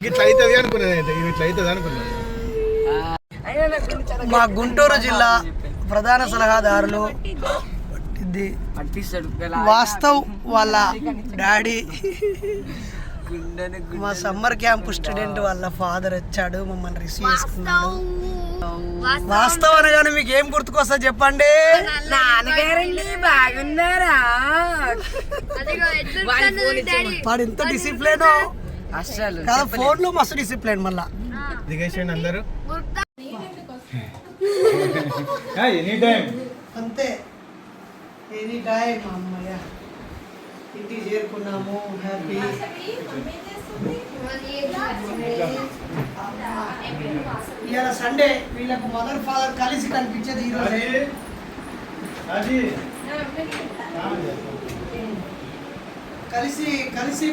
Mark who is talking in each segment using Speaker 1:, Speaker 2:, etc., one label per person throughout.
Speaker 1: ఇట్లా అవుతుంది అనుకున్నాను, ఇట్లా అవుతుంది అనుకున్నాను.
Speaker 2: మా గుంటూరు జిల్లా ప్రధాన సలహాదారులు వాస్తవ్ వాళ్ళ డాడీ, మా సమ్మర్ క్యాంప్ స్టూడెంట్ వాళ్ళ ఫాదర్ వచ్చాడు, మమ్మల్ని రిసీవ్ చేసుకున్నాడు. వాస్తవ్ అనగానే మీకు ఏం గుర్తుకొస్తా చెప్పండి?
Speaker 3: నాన్నగారండి బాగున్నారా?
Speaker 2: వాడు ఎంత డిసిప్లిన్
Speaker 3: అసలు
Speaker 2: కదా, ఫోన్ లో మస్తు డిసిప్లిన్. మళ్ళా
Speaker 1: దిగేసేయండి అందరూ
Speaker 2: అంతే, ఎనీ టైం. అమ్మయ్య ఇంటికి చేరుకున్నాము, హ్యాపీ. ఇవాళ సండే, వీళ్ళకు మదర్ ఫాదర్ కలిసి కనిపించేది ఈరోజు. కలిసి కలిసి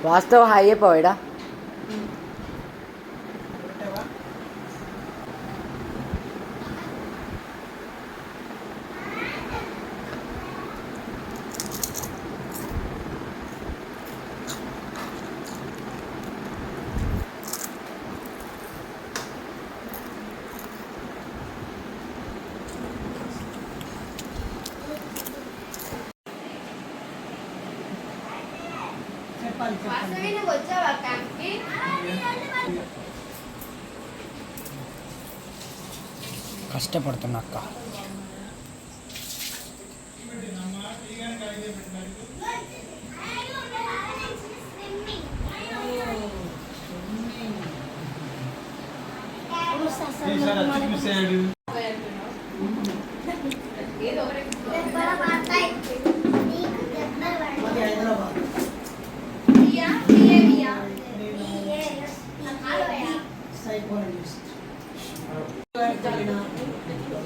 Speaker 3: వాస్తవ హాయ్ పోయాడా?
Speaker 2: కష్టపడుతున్నా అక్క.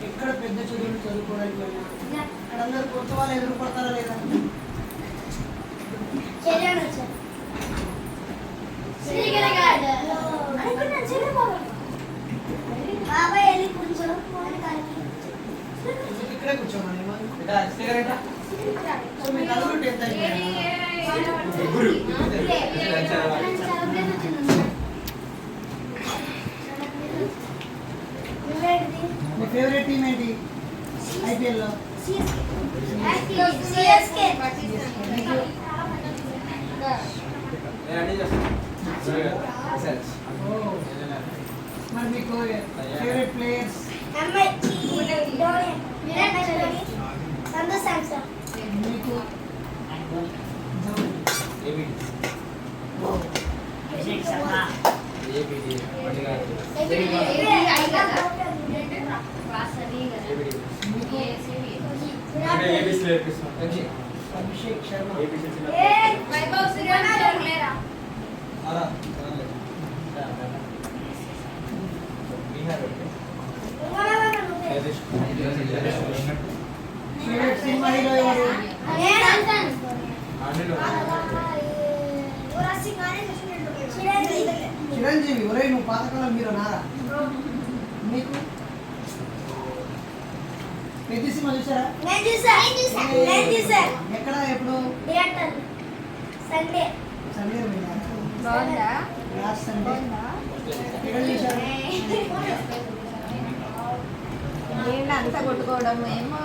Speaker 2: ఎక్కడ పెద్ద చదువులు చదువుకోవడానికి వెళ్ళినా అక్కడందరూ కొత్త వాళ్ళు ఎదురుపడతారా లేదా? ఇక్కడే కూర్చోమని మీ ఫేవరెట్ టీమ్ ఏంటి ఐపీఎల్ లో? మరి మీకు ఫేవరెట్ ప్లేయర్స్? మీకు Abhishek Sharma. Favourite cinema hero ఎవరు? చిరంజీవి. ఒరే నువ్వు పాతకాలం మీరు నారా? మీకు పెద్ద సినిమా చూసారా? ఎక్కడ ఎప్పుడు? సండే లాస్ట్ సండే ఎక్కడ చూసారు?
Speaker 4: అంతా కొట్టుకోవడం ఏమో.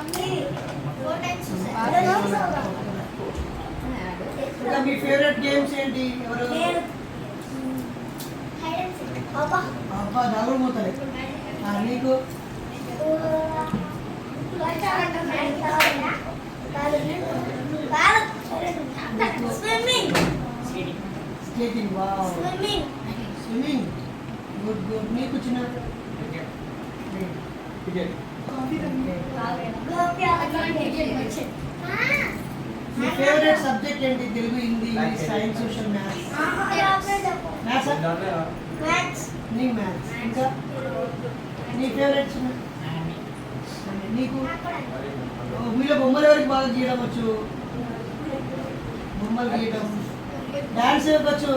Speaker 2: ఇంకా మీ ఫేవరెట్ గేమ్స్ ఏంటి? ఎవరు? అబ్బా దాగుడు మూతలే. నీకు? Skating. Wow. Swimming. Good good. నీకు చిన్న? మీ ఫేవరెట్ సబ్జెక్ట్ ఏంటి? Telugu, Hindi, science, social, maths? నీ మ్యాథ్స్. ఇంకా నీ ఫేవరెట్? నీకు? మీలో బొమ్మలు ఎవరికి బాగా గీయడం వచ్చు? బొమ్మలు గీయడం. డాన్స్ ఇవ్వచ్చు?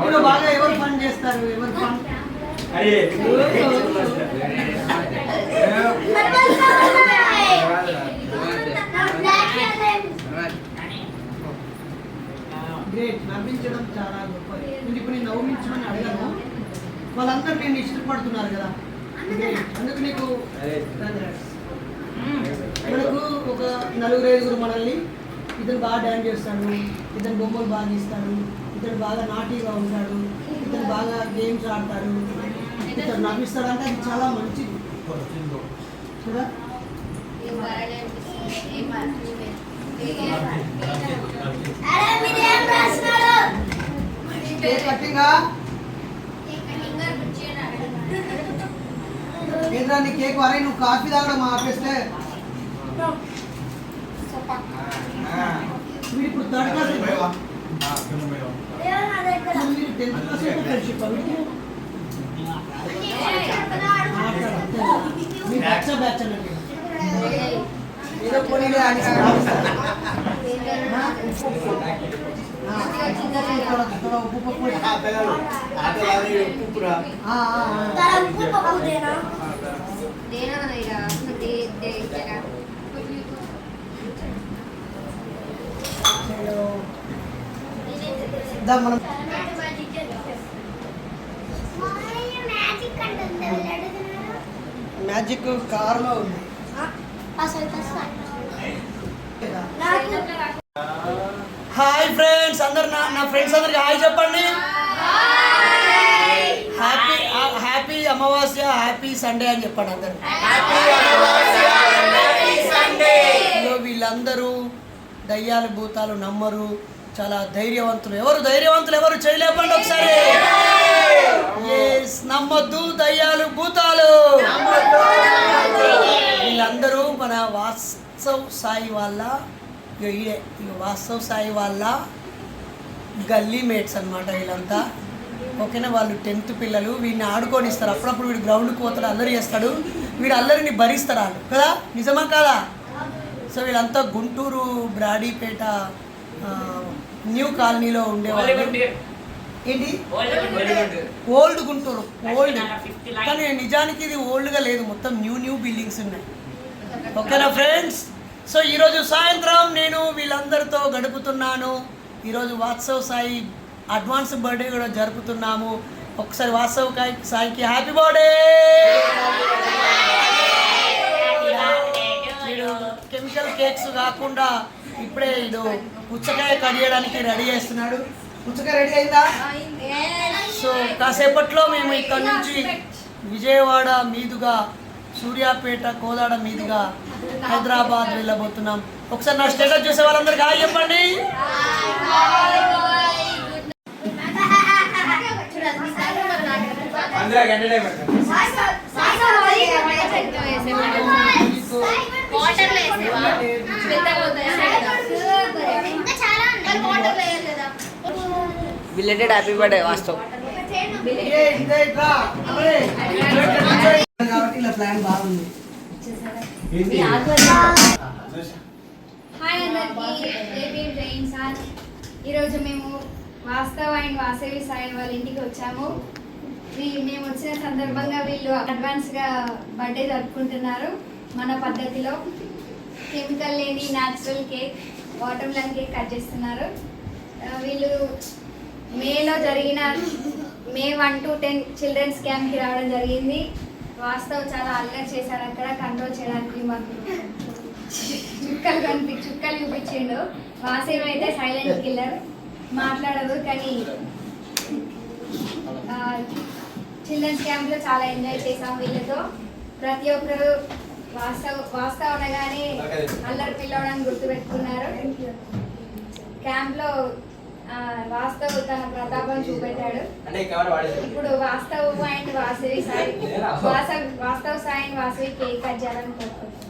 Speaker 2: మీరు బాగా ఎవరు ఫన్ చేస్తారు? ఎవరు ఫన్? గ్రేట్, నవ్వించడం చాలా గొప్పది. ఇప్పుడు నేను నవ్వించమని అడిగాను, వాళ్ళందరూ నేను ఇష్టపడుతున్నారు కదా, అందుకు నీకు మనకు ఒక 4-5 మనల్ని, ఇతను బాగా డ్యాన్స్ చేస్తాడు, ఇతను బొమ్మలు బాగా గీస్తాడు, ఇతను బాగా నాటీగా ఉంటాడు, ఇతను బాగా గేమ్స్ ఆడతాడు, ఇతను నవ్విస్తాడు అంటే అది చాలా మంచిది కదా. కట్టింగా ఏంద్రా నీ కేక్? అరే నువ్వు కాఫీ తాగడం ఆపేస్తే మీరు ఇప్పుడు 3rd క్లాస్, మీరు 10th క్లాస్ ఫ్రెండ్షిప్ మీరు బ్యాచ్ అన్నట్టు ఏదో పోనీలే అని మనం మ్యాజిక్ కార్లో ఉంది. హాయ్ ఫ్రెండ్స్ అందరు, నా ఫ్రెండ్స్ అందరికి హాయ్ చెప్పండి. హ్యాపీ అమావాస్య, హ్యాపీ సండే అని చెప్పండి అందరు. వీళ్ళందరూ దయ్యాలు భూతాలు నమ్మరు, చాలా ధైర్యవంతులు. ఎవరు ధైర్యవంతులు? ఎవరు చేయలేపండి ఒకసారి. నమ్మొద్దు దయ్యాలు భూతాలు. వీళ్ళందరూ మన వాస్తవ్ సాయి వాళ్ళ, వాస్తవ్ సాయి వాళ్ళ గల్లీ మేట్స్ అనమాట వీళ్ళంతా. ఓకేనా, వాళ్ళు 10th పిల్లలు. వీడిని ఆడుకొనిస్తారు, అప్పుడప్పుడు వీడు గ్రౌండ్కి పోతాడు, అల్లరి చేస్తాడు, వీడు అల్లరిని భరిస్తారు వాళ్ళు కదా, నిజమా కాదా? సో వీళ్ళంతా గుంటూరు బ్రాడీపేట న్యూ కాలనీలో ఉండేవాళ్ళు. ఏంటి ఓల్డ్ గుంటూరు, ఓల్డ్ కానీ నిజానికి ఇది ఓల్డ్గా లేదు, మొత్తం న్యూ బిల్డింగ్స్ ఉన్నాయి. ఓకేనా ఫ్రెండ్స్? సో ఈరోజు సాయంత్రం నేను వీళ్ళందరితో గడుపుతున్నాను. ఈరోజు వాత్సవ్ సాయి అడ్వాన్స్ బర్త్డే కూడా జరుపుతున్నాము. ఒకసారి వాత్సవ్ సాయికి హ్యాపీ బర్త్డే. కెమికల్ కేక్స్ కాకుండా ఇప్పుడే ఇదో పుచ్చకాయ కడియడానికి రెడీ చేస్తున్నాడు. పుచ్చకాయ రెడీ అయిందా? సో కాసేపట్లో మేము ఇక్కడ నుంచి విజయవాడ మీదుగా సూర్యాపేట కోదాడ మీదుగా హైదరాబాద్ వెళ్ళబోతున్నాం. ఒకసారి నా స్టేటస్ చూసే వాళ్ళందరికీ హాయ్ చెప్పండి.
Speaker 3: బిల్లెటెడ్ హ్యాపీ బర్త్డే వాస్తవ్.
Speaker 2: కాబట్టి ఇలా ప్లాన్ బాగుంది.
Speaker 5: హాయ్ అందరికి, ఏపీ జైన్ సార్. ఈరోజు మేము వాస్తవ్ అండ్ వాసవి సాయి వాళ్ళ ఇంటికి వచ్చాము. మేము వచ్చిన సందర్భంగా వీళ్ళు అడ్వాన్స్గా బర్త్డే జరుపుకుంటున్నారు మన పద్ధతిలో. కెమికల్ లేని natural cake, water melon cake cut చేస్తున్నారు. వీళ్ళు మేలో జరిగిన మే 1 to 10 చిల్డ్రన్స్ క్యాంప్కి రావడం జరిగింది. వాస్తవ్ చాలా అల్లరి చేశారు, అక్కడ కంట్రోల్ చేయడానికి మాకు చుక్కలు చూపించిండు. వాసవి అయితే సైలెంట్ కిల్లర్, మాట్లాడదు. కానీ చిల్డ్రన్స్ క్యాంప్లో చాలా ఎంజాయ్ చేసాం వీళ్ళతో. ప్రతి ఒక్కరు వాస్తవ్ అనగానే అల్లరి పిల్లవడానికి గుర్తుపెట్టుకున్నారు. క్యాంప్లో వాస్తవ్ తన ప్రతాపం చూపెట్టాడు. ఇప్పుడు Vastav and Vasavi Sai, Vastav Sai and Vasavi cake cut చేయాలని కోరుకుంటున్నాను.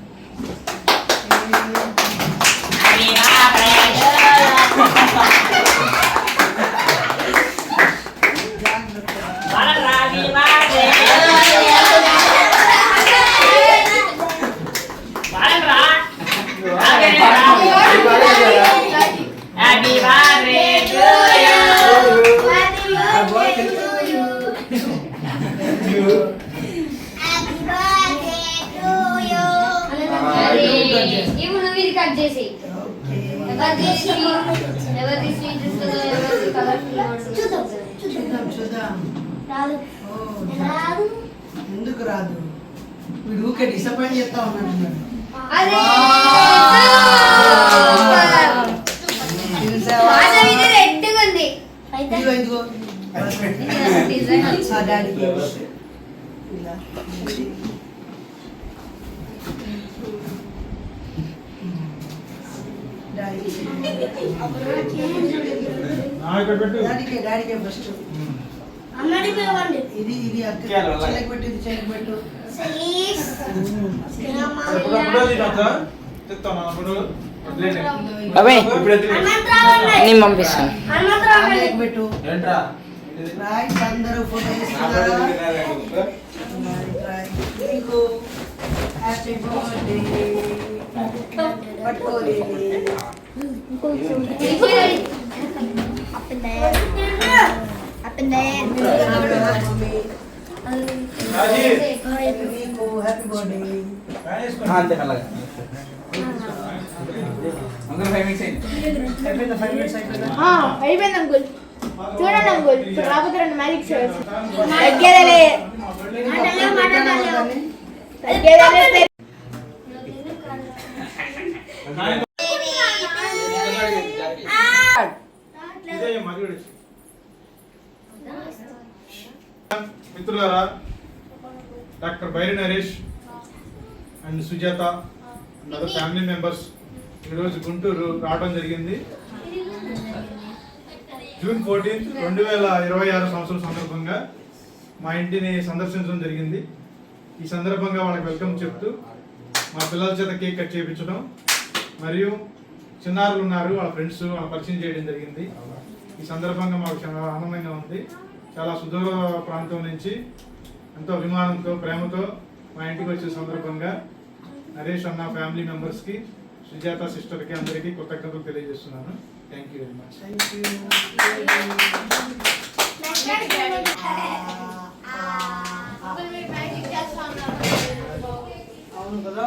Speaker 5: ఎవరిది స్వీట్ ఇస్తుందో ఎవరిది కలర్ఫుల్
Speaker 2: చూద్దాం చూద్దాం. ఓ, ఎందుకు రాదు? వీడు ఊకే డిసప్పాయింట్ చేస్తా ఉన్నాడు.
Speaker 5: అరే
Speaker 2: చూసావా?
Speaker 5: ఇది రెడ్గా ఉంది
Speaker 2: ఇదిగో ఇదిగో
Speaker 5: డిజైన్
Speaker 2: ఆ డాడీకి ఇలా. డాడీకే ఫస్ట్. ఇది ఇది అక్క చెల్లెకి పెట్టు, ఇది చెల్లెకి పెట్టు.
Speaker 3: బాబాయ్ నేను పంపిస్తాను.
Speaker 2: చెల్లెకి పెట్టు. రైట్, అందరూ ఫోటో తీసుకున్నారా? రైట్. మీకు హ్యాపీ బర్త్డే. పట్టుకోలేదు. మీకు హ్యాపీ బర్త్డే. అయిపోయిందా? 5 minutes అయిపోయిందా?
Speaker 4: అయిపోయింది అంకుల్. చూడండి అంకుల్, రాకపోతే 2 మ్యాజిక్ షోస్ తగ్గేదలే. తగ్గేదలే.
Speaker 1: మిత్రులారా, doctor Bairi Naresh and Sujatha and other family members ఈరోజు గుంటూరు రావడం జరిగింది. జూన్ 14, 2026 సంవత్సరం సందర్భంగా మా ఇంటిని సందర్శించడం జరిగింది. ఈ సందర్భంగా వాళ్ళకి వెల్కమ్ చెప్తూ మా పిల్లల చేత కేక్ కట్ చేయించడం మరియు చిన్నారులు ఉన్నారు, వాళ్ళ ఫ్రెండ్స్ వాళ్ళ పరిచయం చేయడం జరిగింది. ఈ సందర్భంగా మాకు చాలా ఆనందంగా ఉంది. చాలా సుదూర ప్రాంతం నుంచి ఎంతో అభిమానంతో ప్రేమతో మా ఇంటికి వచ్చే సందర్భంగా నరేష్ అన్న ఫ్యామిలీ మెంబర్స్కి, సుజాత సిస్టర్కి అందరికీ కృతజ్ఞతలు తెలియజేస్తున్నాను. Thank you very much.
Speaker 2: అవును కదా.